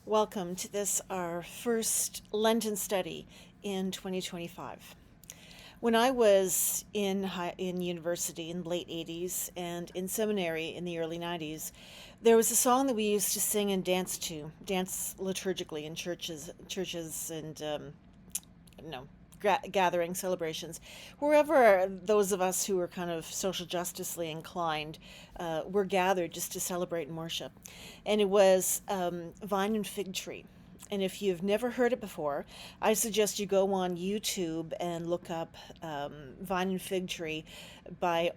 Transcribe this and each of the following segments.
Welcome to this, our first Lenten study in 2025. When I was in university in the late 80s and in seminary in the early 90s, there was a song that we used to sing and dance liturgically in churches and you know, gathering celebrations, wherever those of us who were kind of social justicely inclined were gathered just to celebrate and worship. And it was Vine and Fig Tree. And if you've never heard it before, I suggest you go on YouTube and look up Vine and Fig Tree by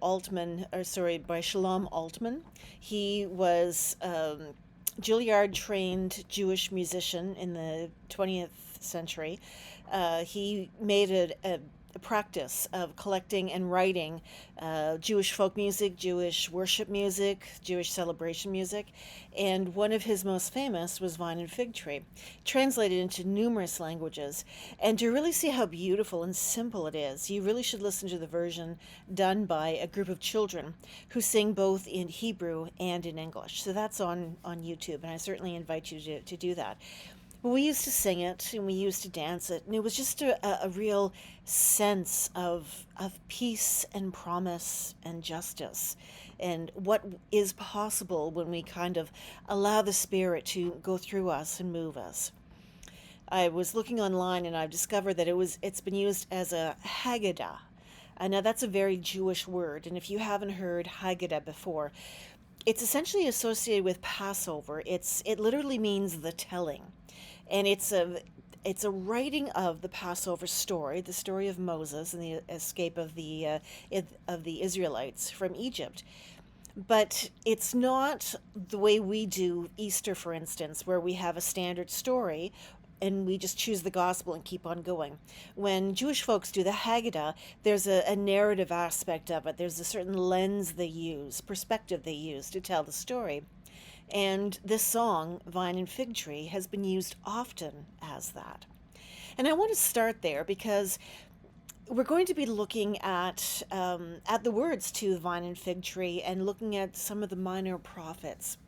Shalom Altman. He was Juilliard trained Jewish musician in the 20th century. He made a practice of collecting and writing Jewish folk music, Jewish worship music, Jewish celebration music, and one of his most famous was Vine and Fig Tree, translated into numerous languages. And to really see how beautiful and simple it is, you really should listen to the version done by a group of children who sing both in Hebrew and in English. So that's on YouTube, and I certainly invite you to do that. Well, we used to sing it and we used to dance it, and it was just a real sense of peace and promise and justice and what is possible when we kind of allow the Spirit to go through us and move us. I was looking online and I've discovered that it's been used as a Haggadah. Now that's a very Jewish word, and if you haven't heard Haggadah before, it's essentially associated with Passover. It literally means the telling, and it's a writing of the Passover story, the story of Moses and the escape of the Israelites from Egypt. But it's not the way we do Easter, for instance, where we have a standard story and we just choose the gospel and keep on going. When Jewish folks do the Haggadah, there's a narrative aspect of it. There's a certain lens they use, perspective they use to tell the story. And this song, Vine and Fig Tree, has been used often as that. And I want to start there because we're going to be looking at the words to the Vine and Fig Tree and looking at some of the minor prophets.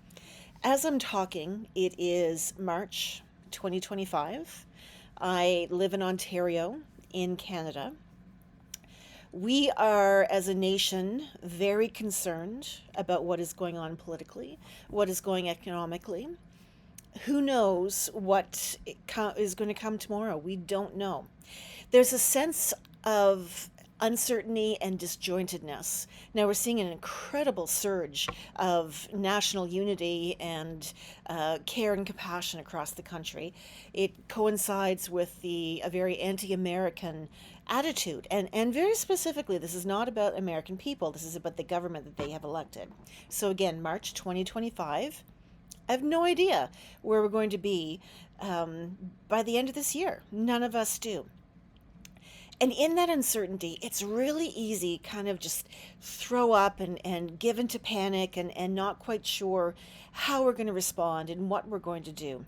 As I'm talking, it is March 2025. I live in Ontario, in Canada. We are, as a nation, very concerned about what is going on politically, what is going economically. Who knows what is going to come tomorrow? We don't know. There's a sense of uncertainty and disjointedness. Now we're seeing an incredible surge of national unity and care and compassion across the country. It coincides with a very anti-American attitude, and very specifically, this is not about American people. This is about the government that they have elected. So again, March 2025. I have no idea where we're going to be by the end of this year. None of us do. And in that uncertainty, it's really easy kind of just throw up and give into panic and not quite sure how we're going to respond and what we're going to do.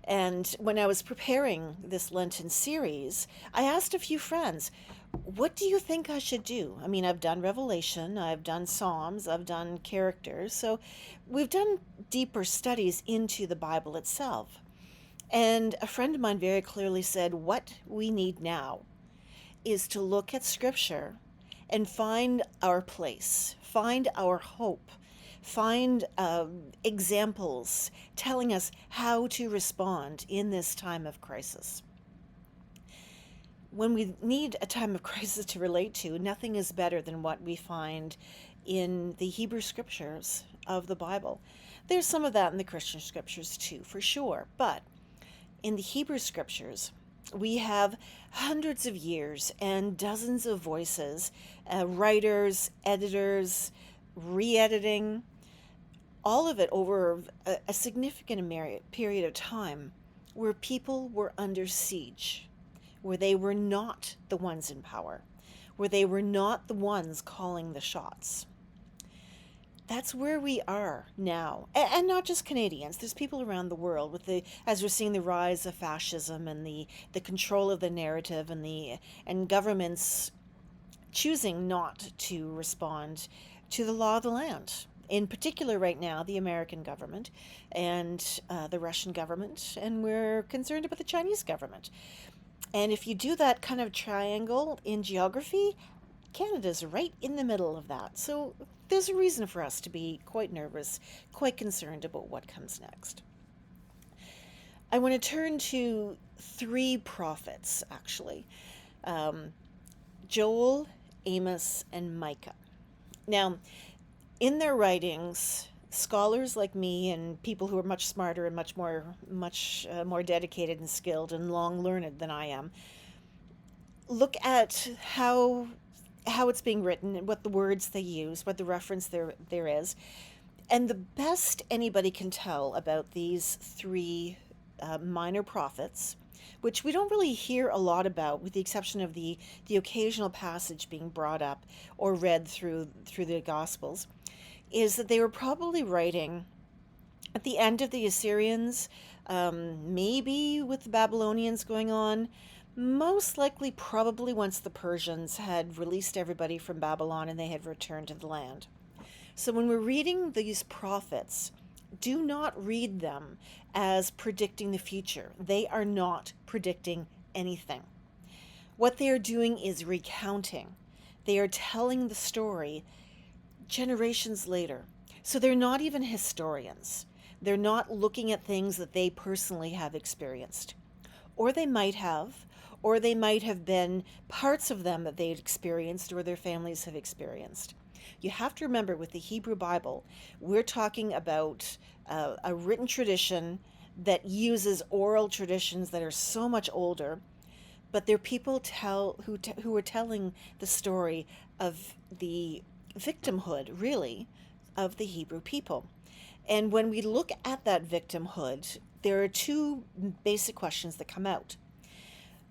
And when I was preparing this Lenten series, I asked a few friends, what do you think I should do? I mean, I've done Revelation, I've done Psalms, I've done characters. So we've done deeper studies into the Bible itself. And a friend of mine very clearly said, what we need now is to look at Scripture and find our place, find our hope, find examples telling us how to respond in this time of crisis. When we need a time of crisis to relate to, nothing is better than what we find in the Hebrew Scriptures of the Bible. There's some of that in the Christian Scriptures too, for sure, but in the Hebrew Scriptures, we have hundreds of years and dozens of voices, writers, editors, re-editing, all of it over a significant period of time where people were under siege, where they were not the ones in power, where they were not the ones calling the shots. That's where we are now, and not just Canadians. There's people around the world as we're seeing the rise of fascism and the control of the narrative and governments choosing not to respond to the law of the land In particular, right now, the American government and the Russian government, and we're concerned about the Chinese government. And if you do that kind of triangle in geography, Canada's right in the middle of that. So there's a reason for us to be quite nervous, quite concerned about what comes next. I want to turn to three prophets, actually: um, Joel, Amos, and Micah. Now, in their writings, scholars like me and people who are much smarter and much more dedicated and skilled and long learned than I am look at how it's being written and what the words they use, what the reference there is. And the best anybody can tell about these three minor prophets, which we don't really hear a lot about, with the exception of the occasional passage being brought up or read through the Gospels, is that they were probably writing at the end of the Assyrians, maybe with the Babylonians going on, most likely probably once the Persians had released everybody from Babylon and they had returned to the land. So when we're reading these prophets, do not read them as predicting the future. They are not predicting anything. What they are doing is recounting. They are telling the story generations later. So they're not even historians. They're not looking at things that they personally have experienced. Or they might have, or they might have been parts of them that they'd experienced or their families have experienced. You have to remember, with the Hebrew Bible, we're talking about a written tradition that uses oral traditions that are so much older, but they're people who are telling the story of the victimhood, really, of the Hebrew people. And when we look at that victimhood, there are two basic questions that come out.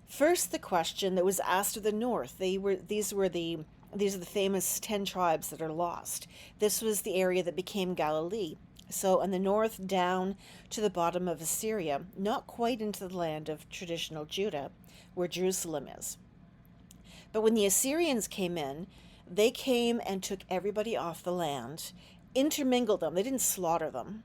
First, the question that was asked of the north. These are the famous 10 tribes that are lost. This was the area that became Galilee. So in the north, down to the bottom of Assyria, not quite into the land of traditional Judah, where Jerusalem is. But when the Assyrians came in, they came and took everybody off the land, intermingled them. They didn't slaughter them,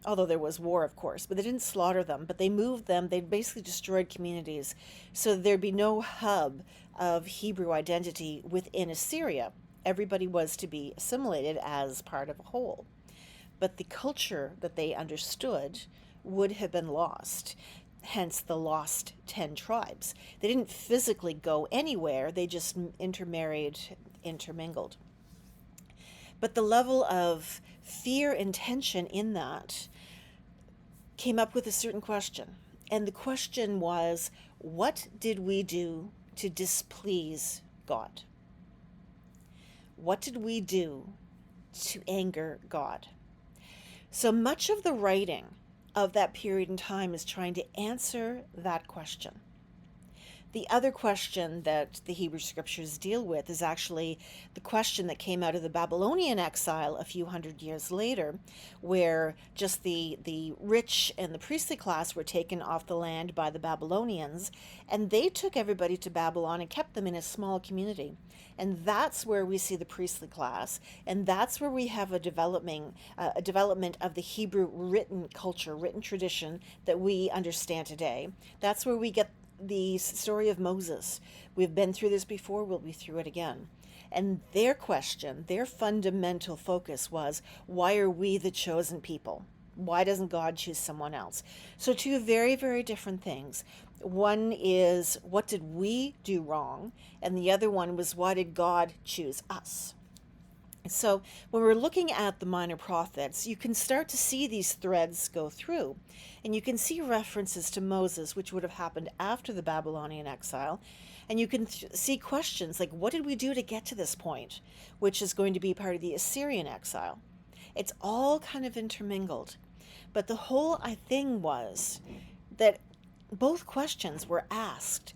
although there was war, of course, but they didn't slaughter them. But they moved them. They basically destroyed communities so there'd be no hub of Hebrew identity within Assyria. Everybody was to be assimilated as part of a whole. But the culture that they understood would have been lost, hence the lost 10 tribes. They didn't physically go anywhere, they just intermarried, intermingled. But the level of fear and tension in that came up with a certain question. And the question was, what did we do to displease God? What did we do to anger God? So much of the writing of that period in time is trying to answer that question. The other question that the Hebrew scriptures deal with is actually the question that came out of the Babylonian exile a few hundred years later, where just the rich and the priestly class were taken off the land by the Babylonians, and they took everybody to Babylon and kept them in a small community. And that's where we see the priestly class, and that's where we have a development of the Hebrew written culture, written tradition that we understand today. That's where we get the story of Moses. We've been through this before, we'll be through it again. And their question, their fundamental focus was, why are we the chosen people? Why doesn't God choose someone else? So two very, very different things. One is, what did we do wrong? And the other one was, why did God choose us? So when we're looking at the minor prophets, you can start to see these threads go through. And you can see references to Moses, which would have happened after the Babylonian exile. And you can see questions like, what did we do to get to this point? Which is going to be part of the Assyrian exile. It's all kind of intermingled. But the whole thing was that both questions were asked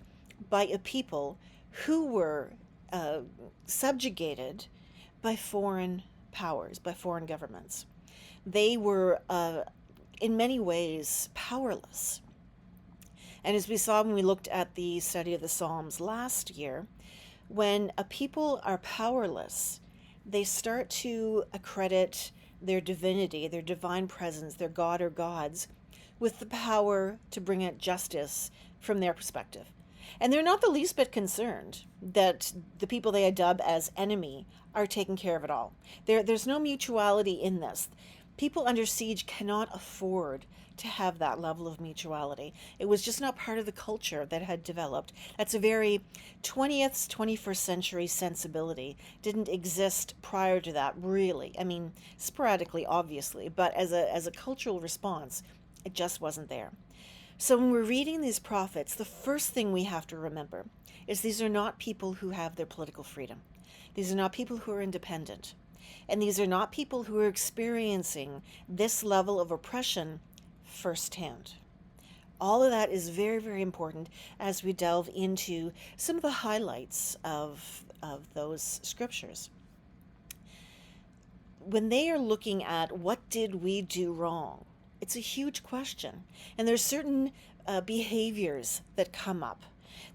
by a people who were subjugated by foreign powers, by foreign governments. They were, in many ways, powerless. And as we saw when we looked at the study of the Psalms last year, when a people are powerless, they start to accredit their divinity, their divine presence, their god or gods, with the power to bring out justice from their perspective. And they're not the least bit concerned that the people they dub as enemy are taking care of it all. There's no mutuality in this. People under siege cannot afford to have that level of mutuality. It was just not part of the culture that had developed. That's a very 20th, 21st century sensibility. Didn't exist prior to that, really. I mean, sporadically, obviously, but as a cultural response, it just wasn't there. So when we're reading these prophets, the first thing we have to remember is these are not people who have their political freedom. These are not people who are independent. And these are not people who are experiencing this level of oppression firsthand. All of that is very, very important as we delve into some of the highlights of those scriptures. When they are looking at what did we do wrong, it's a huge question. And there's certain behaviors that come up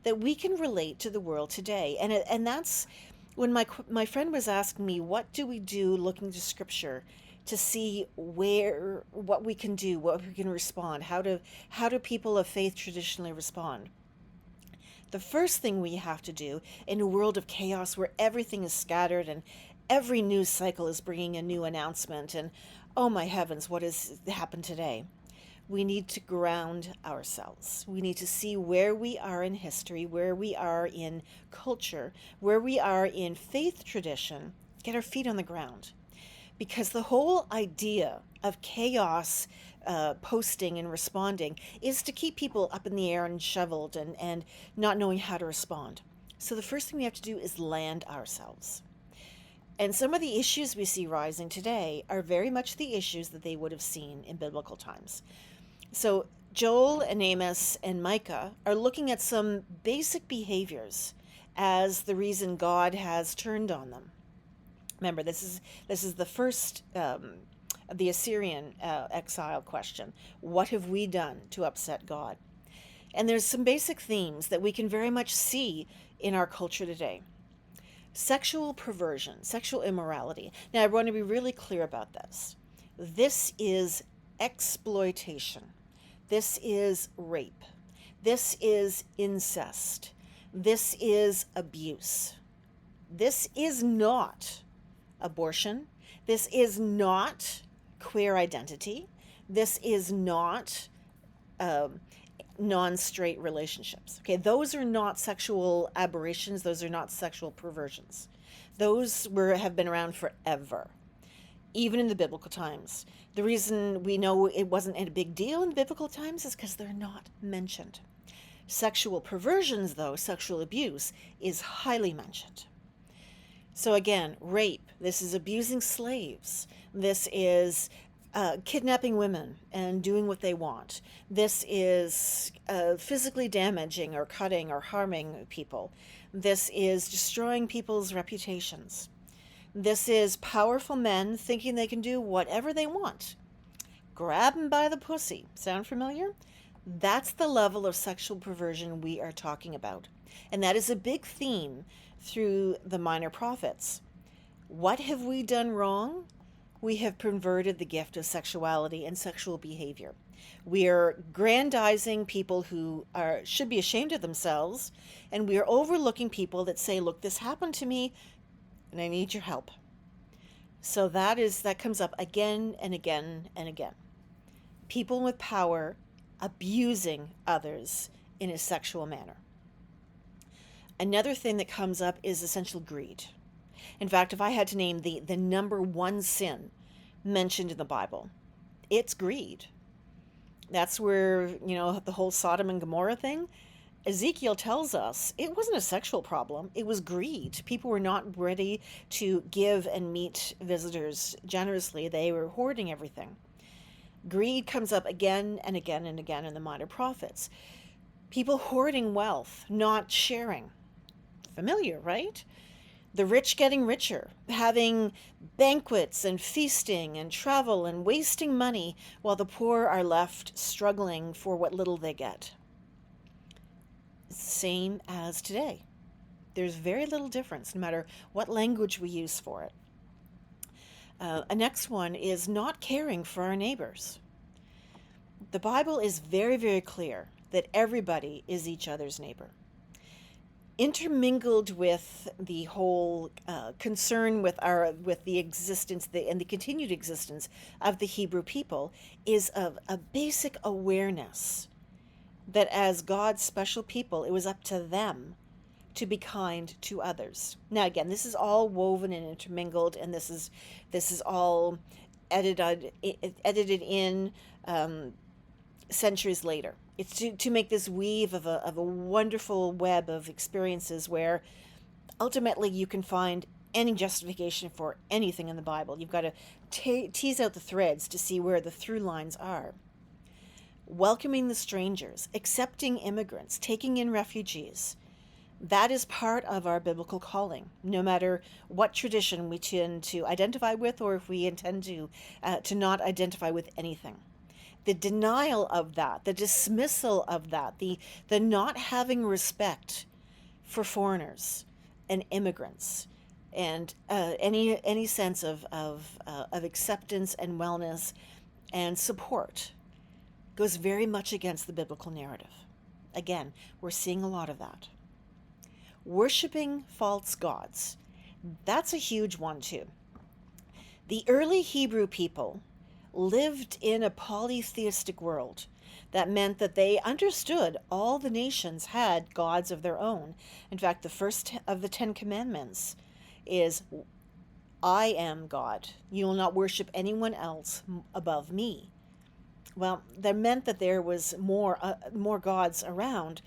that we can relate to the world today. And that's when my friend was asking me, what do we do looking to scripture to see what we can do, what we can respond, how do people of faith traditionally respond? The first thing we have to do in a world of chaos where everything is scattered and every news cycle is bringing a new announcement and, oh my heavens, what has happened today? We need to ground ourselves. We need to see where we are in history, where we are in culture, where we are in faith tradition, get our feet on the ground. Because the whole idea of chaos posting and responding is to keep people up in the air and shoveled and not knowing how to respond. So the first thing we have to do is land ourselves. And some of the issues we see rising today are very much the issues that they would have seen in biblical times. So Joel and Amos and Micah are looking at some basic behaviors as the reason God has turned on them. Remember, this is the first of the Assyrian exile question. What have we done to upset God? And there's some basic themes that we can very much see in our culture today. Sexual perversion, sexual immorality. Now, I want to be really clear about this. This is exploitation. This is rape. This is incest. This is abuse. This is not abortion. This is not queer identity. This is not non-straight relationships. Okay, those are not sexual aberrations. Those are not sexual perversions. Those have been around forever, even in the biblical times. The reason we know it wasn't a big deal in biblical times is because they're not mentioned. Sexual perversions, though, sexual abuse, is highly mentioned. So again, rape, this is abusing slaves. This is kidnapping women and doing what they want. This is physically damaging or cutting or harming people. This is destroying people's reputations. This is powerful men thinking they can do whatever they want. Grab them by the pussy. Sound familiar? That's the level of sexual perversion we are talking about. And that is a big theme through the minor prophets. What have we done wrong? We have perverted the gift of sexuality and sexual behavior. We are grandizing people who should be ashamed of themselves, and we are overlooking people that say, look, this happened to me, and I need your help. So that comes up again and again and again. People with power abusing others in a sexual manner. Another thing that comes up is essential greed. In fact, if I had to name the number one sin mentioned in the Bible, it's greed. That's where, the whole Sodom and Gomorrah thing, Ezekiel tells us it wasn't a sexual problem. It was greed. People were not ready to give and meet visitors generously. They were hoarding everything. Greed comes up again and again and again in the minor prophets. People hoarding wealth, not sharing. Familiar, right? The rich getting richer, having banquets and feasting and travel and wasting money while the poor are left struggling for what little they get. Same as today. There's very little difference no matter what language we use for it. A next one is not caring for our neighbors. The Bible is very, very clear that everybody is each other's neighbor. Intermingled with the whole concern with the existence and the continued existence of the Hebrew people is a basic awareness that as God's special people, it was up to them to be kind to others. Now, again, this is all woven and intermingled, and this is all edited in centuries later. It's to make this weave of a wonderful web of experiences where ultimately you can find any justification for anything in the Bible. You've got to tease out the threads to see where the through lines are. Welcoming the strangers, accepting immigrants, taking in refugees. That is part of our biblical calling, no matter what tradition we tend to identify with, or if we intend to not identify with anything. The denial of that, the dismissal of that, the not having respect for foreigners and immigrants, and any sense of acceptance and wellness and support goes very much against the biblical narrative. Again, we're seeing a lot of that. Worshipping false gods. That's a huge one too. The early Hebrew people lived in a polytheistic world. That meant that they understood all the nations had gods of their own. In fact, the first of the 10 Commandments is, I am God. You will not worship anyone else above me. Well, that meant that there was more gods around,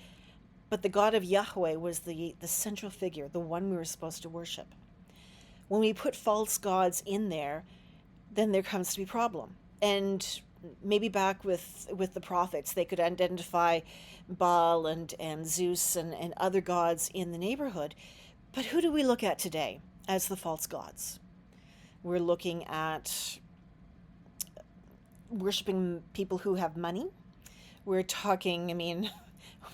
but the God of Yahweh was the central figure, the one we were supposed to worship. When we put false gods in there, then there comes to be a problem. And maybe back with the prophets, they could identify Baal and Zeus and other gods in the neighborhood. But who do we look at today as the false gods? We're looking at worshiping people who have money. We're talking, it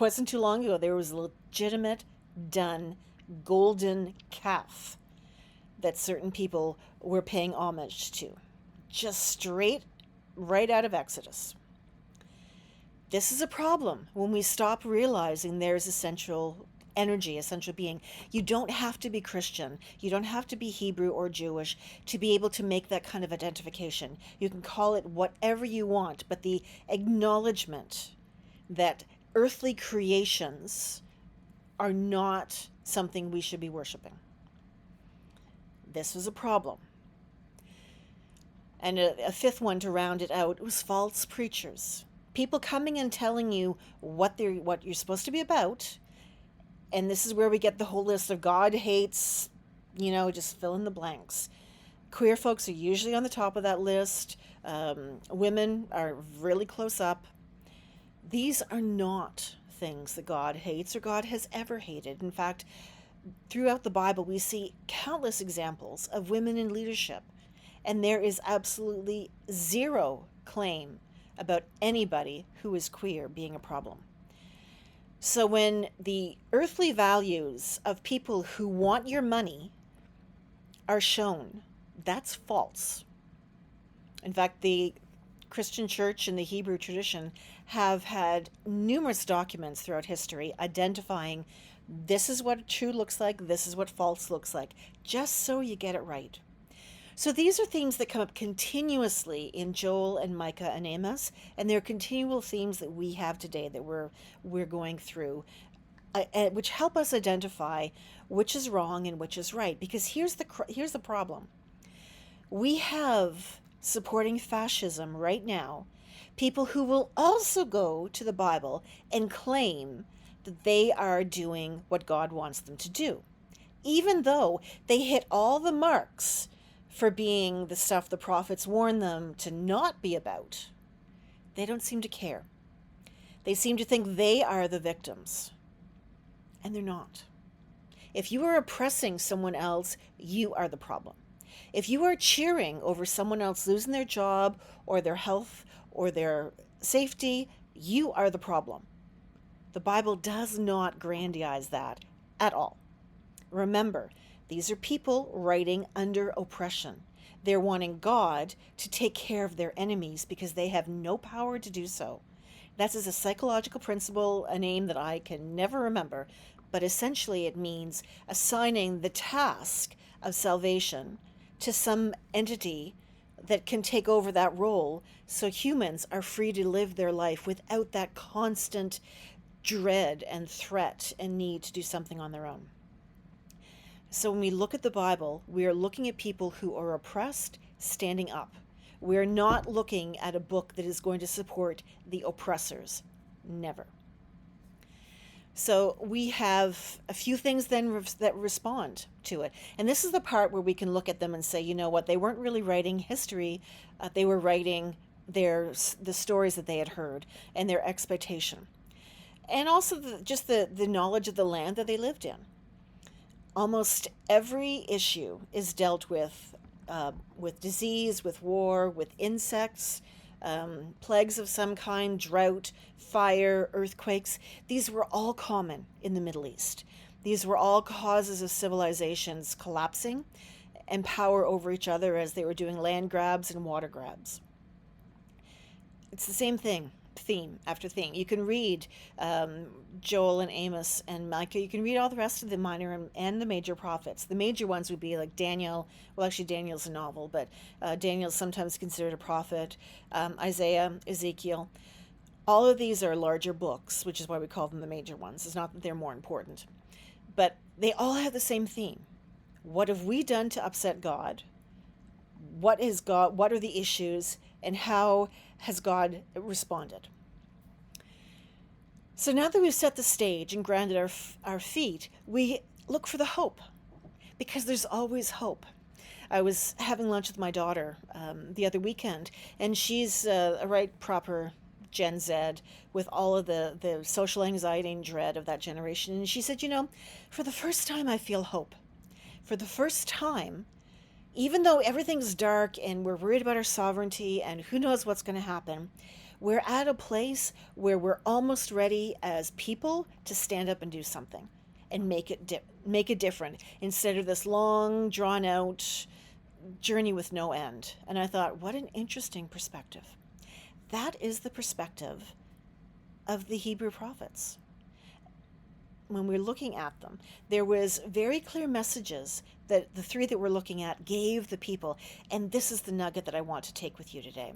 wasn't too long ago, there was a legitimate, done, golden calf that certain people were paying homage to. Just straight right out of Exodus. This is a problem when we stop realizing there's essential energy, essential being. You don't have to be Christian. You don't have to be Hebrew or Jewish to be able to make that kind of identification. You can call it whatever you want, but the acknowledgement that earthly creations are not something we should be worshiping. This was a problem. And a fifth one to round it out was false preachers. People coming and telling you what you're supposed to be about. And this is where we get the whole list of God hates, just fill in the blanks. Queer folks are usually on the top of that list. Women are really close up. These are not things that God hates or God has ever hated. In fact, throughout the Bible, we see countless examples of women in leadership. And there is absolutely zero claim about anybody who is queer being a problem. So when the earthly values of people who want your money are shown, that's false. In fact, the Christian church and the Hebrew tradition have had numerous documents throughout history identifying this is what true looks like, this is what false looks like, just so you get it right. So these are themes that come up continuously in Joel and Micah and Amos, and they're continual themes that we have today that we're going through, which help us identify which is wrong and which is right. Because here's the problem: we have supporting fascism right now people who will also go to the Bible and claim that they are doing what God wants them to do, even though they hit all the marks for being the stuff the prophets warned them to not be about. They don't seem to care. They seem to think they are the victims, and they're not. If you are oppressing someone else, you are the problem. If you are cheering over someone else losing their job or their health or their safety, you are the problem. The Bible does not grandiose that at all. Remember, these are people writing under oppression. They're wanting God to take care of their enemies because they have no power to do so. That's a psychological principle, a name that I can never remember, but essentially it means assigning the task of salvation to some entity that can take over that role so humans are free to live their life without that constant dread and threat and need to do something on their own. So when we look at the Bible, we are looking at people who are oppressed standing up. We're not looking at a book that is going to support the oppressors. Never. So we have a few things then that respond to it. And this is the part where we can look at them and say, you know what, they weren't really writing history. They were writing the stories that they had heard and their expectation. And also just the knowledge of the land that they lived in. Almost every issue is dealt with disease, with war, with insects, plagues of some kind, drought, fire, earthquakes. These were all common in the Middle East. These were all causes of civilizations collapsing and power over each other as they were doing land grabs and water grabs. It's the same thing, theme after theme. You can read Joel and Amos and Micah. You can read all the rest of the minor and the major prophets. The major ones would be like Daniel. Well, actually, Daniel's a novel, but Daniel's sometimes considered a prophet. Isaiah, Ezekiel. All of these are larger books, which is why we call them the major ones. It's not that they're more important. But they all have the same theme. What have we done to upset God? What is God? What are the issues? And how has God responded? So now that we've set the stage and grounded our feet, we look for the hope, because there's always hope. I was having lunch with my daughter the other weekend, and she's a right proper Gen Z with all of the social anxiety and dread of that generation. And she said, you know, for the first time, I feel hope. For the first time, even though everything's dark and we're worried about our sovereignty and who knows what's going to happen, we're at a place where we're almost ready as people to stand up and do something and make it different instead of this long, drawn out journey with no end. And I thought, what an interesting perspective. That is the perspective of the Hebrew prophets. When we're looking at them, there was very clear messages that the three that we're looking at gave the people. And this is the nugget that I want to take with you today.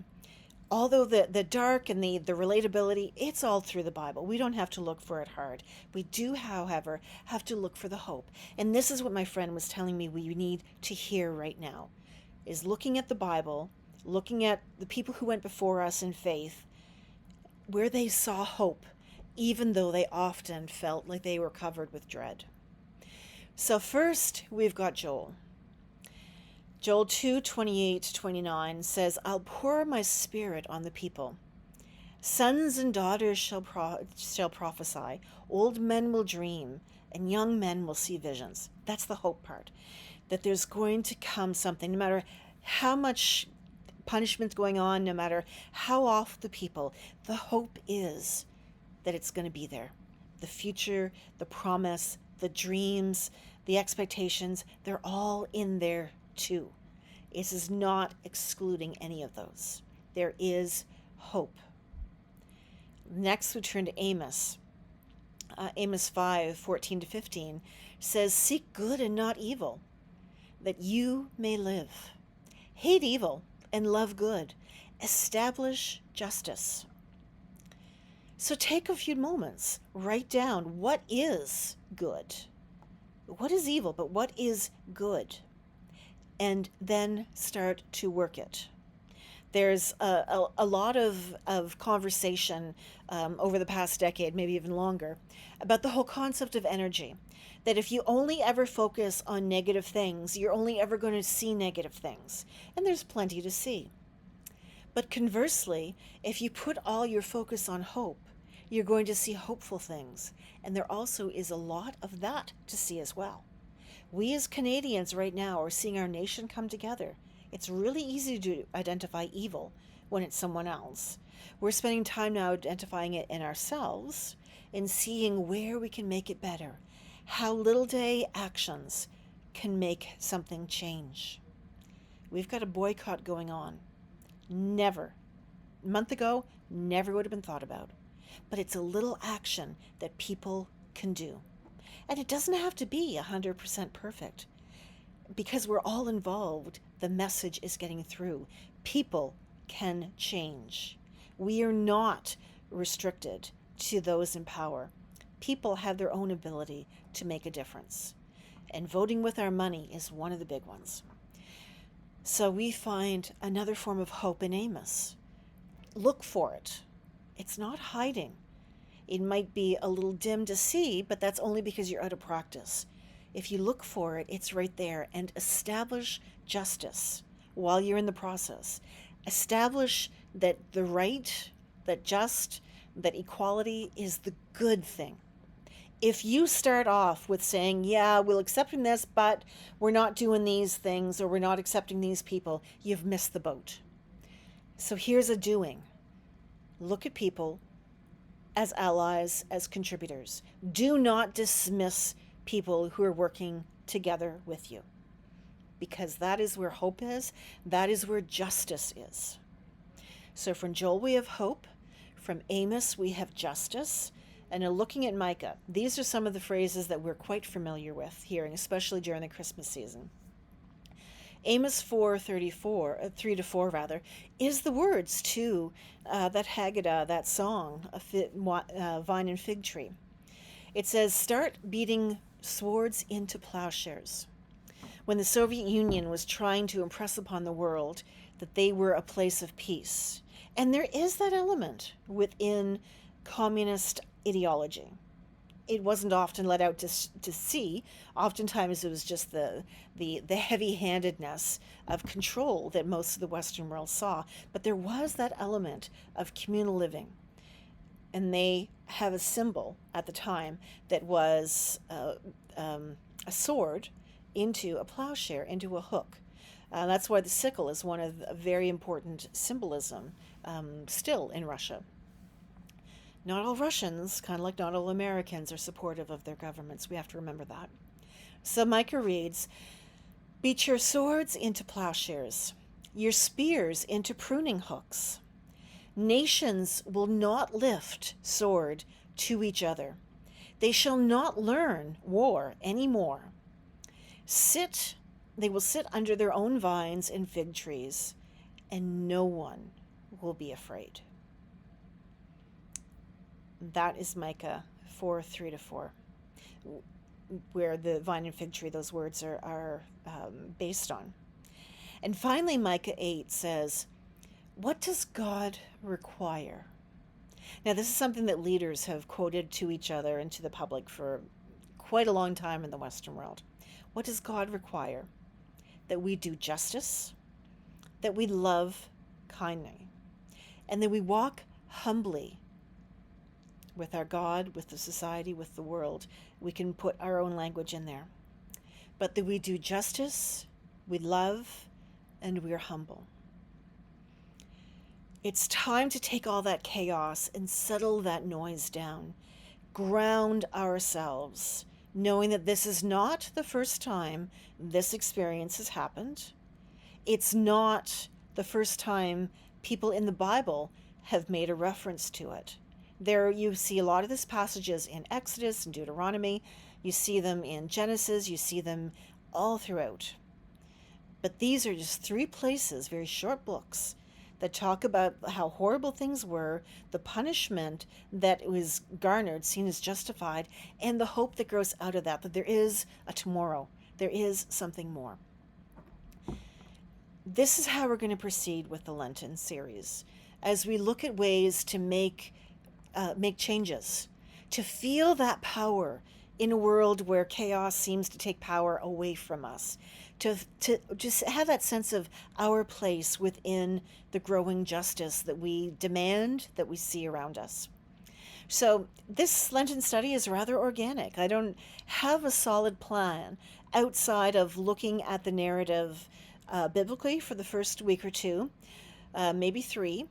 Although the dark and the relatability, it's all through the Bible. We don't have to look for it hard. We do, however, have to look for the hope. And this is what my friend was telling me we need to hear right now, is looking at the Bible, looking at the people who went before us in faith, where they saw hope, even though they often felt like they were covered with dread. So first, we've got Joel. Joel 2:28-29 says, I'll pour my spirit on the people. Sons and daughters shall prophesy. Old men will dream, and young men will see visions. That's the hope part. That there's going to come something, no matter how much punishment's going on, no matter how off the people, the hope is that it's going to be there. The future, the promise, the dreams, the expectations, they're all in there too. This is not excluding any of those. There is hope. Next, we turn to Amos. Amos 5:14-15 says, seek good and not evil, that you may live. Hate evil and love good. Establish justice. So take a few moments, write down what is good. What is evil, but what is good? And then start to work it. There's a lot of conversation over the past decade, maybe even longer, about the whole concept of energy. That if you only ever focus on negative things, you're only ever going to see negative things. And there's plenty to see. But conversely, if you put all your focus on hope, you're going to see hopeful things. And there also is a lot of that to see as well. We as Canadians right now are seeing our nation come together. It's really easy to identify evil when it's someone else. We're spending time now identifying it in ourselves and seeing where we can make it better, how little day actions can make something change. We've got a boycott going on. Never. A month ago, never would have been thought about. But it's a little action that people can do. And it doesn't have to be 100% perfect. Because we're all involved, the message is getting through. People can change. We are not restricted to those in power. People have their own ability to make a difference. And voting with our money is one of the big ones. So we find another form of hope in Amos. Look for it. It's not hiding. It might be a little dim to see, but that's only because you're out of practice. If you look for it, it's right there. And establish justice while you're in the process. Establish that the right, that just, that equality is the good thing. If you start off with saying, yeah, we'll accept this, but we're not doing these things, or we're not accepting these people, you've missed the boat. So here's a doing. Look at people as allies, as contributors. Do not dismiss people who are working together with you, because that is where hope is. That is where justice is. So from Joel, we have hope. From Amos, we have justice. And in looking at Micah, these are some of the phrases that we're quite familiar with hearing, especially during the Christmas season. Amos 4:34, 3-4 rather, is the words to that Haggadah, that song, Vine and Fig Tree. It says, start beating swords into plowshares. When the Soviet Union was trying to impress upon the world that they were a place of peace. And there is that element within communist ideology. It wasn't often let out to see. Oftentimes it was just the heavy-handedness of control that most of the Western world saw. But there was that element of communal living. And they have a symbol at the time that was a sword into a plowshare, into a hook. That's why the sickle is one of a very important symbolism still in Russia. Not all Russians, kind of like not all Americans, are supportive of their governments. We have to remember that. So Micah reads, beat your swords into plowshares, your spears into pruning hooks. Nations will not lift sword to each other. They shall not learn war any more. They will sit under their own vines and fig trees, and no one will be afraid. That is Micah 4:3-4, where the vine and fig tree, those words are based on. And finally, Micah 8 says, what does God require? Now, this is something that leaders have quoted to each other and to the public for quite a long time in the Western world. What does God require? That we do justice, that we love kindly, and that we walk humbly with our God, with the society, with the world. We can put our own language in there. But that we do justice, we love, and we're humble. It's time to take all that chaos and settle that noise down. Ground ourselves, knowing that this is not the first time this experience has happened. It's not the first time people in the Bible have made a reference to it. There you see a lot of these passages in Exodus and Deuteronomy. You see them in Genesis. You see them all throughout. But these are just 3 places, very short books, that talk about how horrible things were, the punishment that was garnered, seen as justified, and the hope that grows out of that there is a tomorrow. There is something more. This is how we're going to proceed with the Lenten series, as we look at ways to make changes, to feel that power in a world where chaos seems to take power away from us, to just have that sense of our place within the growing justice that we demand, that we see around us. So this Lenten study is rather organic. I don't have a solid plan outside of looking at the narrative biblically for the first week or 2, maybe 3,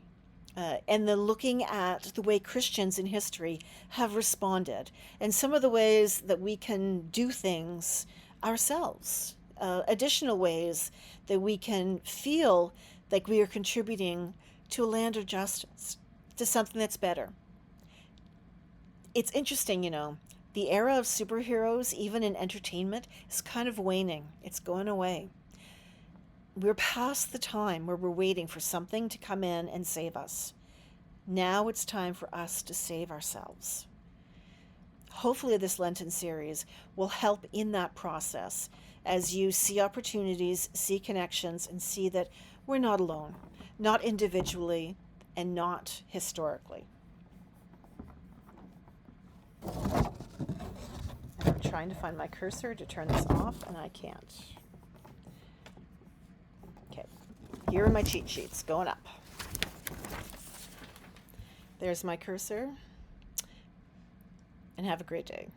and then looking at the way Christians in history have responded and some of the ways that we can do things ourselves additional ways that we can feel like we are contributing to a land of justice, to something that's better. It's interesting, the era of superheroes, even in entertainment, is kind of waning. It's going away. We're past the time where we're waiting for something to come in and save us. Now it's time for us to save ourselves. Hopefully, this Lenten series will help in that process as you see opportunities, see connections, and see that we're not alone, not individually, and not historically. I'm trying to find my cursor to turn this off, and I can't. Okay, here are my cheat sheets going up. There's my cursor, and have a great day.